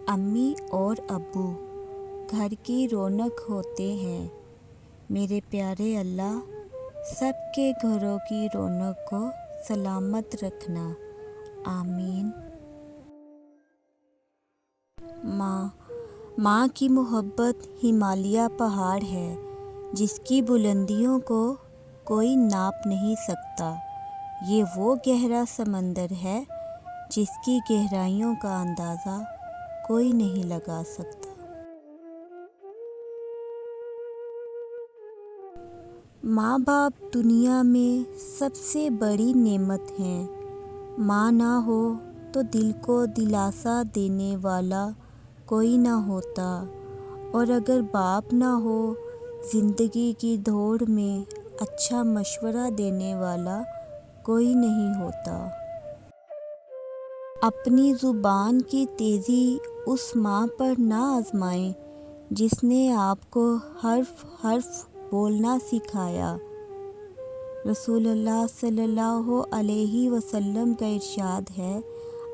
امی اور ابو گھر کی رونق ہوتے ہیں۔ میرے پیارے اللہ سب کے گھروں کی رونق کو سلامت رکھنا، آمین۔ ماں کی محبت ہمالیہ پہاڑ ہے جس کی بلندیوں کو کوئی ناپ نہیں سکتا۔ یہ وہ گہرا سمندر ہے جس کی گہرائیوں کا اندازہ کوئی نہیں لگا سکتا۔ ماں باپ دنیا میں سب سے بڑی نعمت ہیں۔ ماں نہ ہو تو دل کو دلاسا دینے والا کوئی نہ ہوتا، اور اگر باپ نہ ہو زندگی کی دوڑ میں اچھا مشورہ دینے والا کوئی نہیں ہوتا۔ اپنی زبان کی تیزی اس ماں پر نہ آزمائیں جس نے آپ کو حرف حرف بولنا سکھایا۔ رسول اللہ صلی اللہ علیہ وسلم کا ارشاد ہے،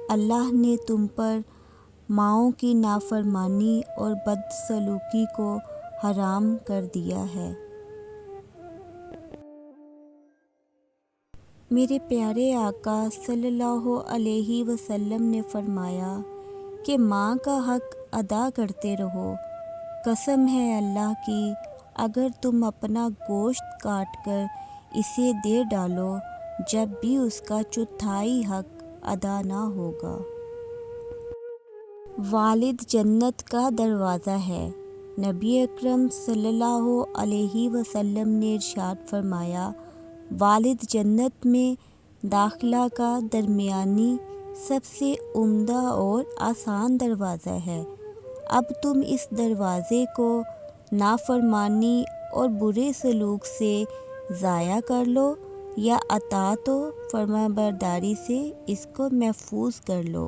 اللہ نے تم پر ماؤں کی نافرمانی اور بدسلوکی کو حرام کر دیا ہے۔ میرے پیارے آقا صلی اللہ علیہ وسلم نے فرمایا کہ ماں کا حق ادا کرتے رہو۔ قسم ہے اللہ کی، اگر تم اپنا گوشت کاٹ کر اسے دے ڈالو جب بھی اس کا چوتھائی حق ادا نہ ہوگا۔ والد جنت کا دروازہ ہے۔ نبی اکرم صلی اللہ علیہ وسلم نے ارشاد فرمایا، والد جنت میں داخلہ کا درمیانی سب سے عمدہ اور آسان دروازہ ہے۔ اب تم اس دروازے کو نافرمانی اور برے سلوک سے ضائع کر لو یا اطاعت و فرمانبرداری سے اس کو محفوظ کر لو۔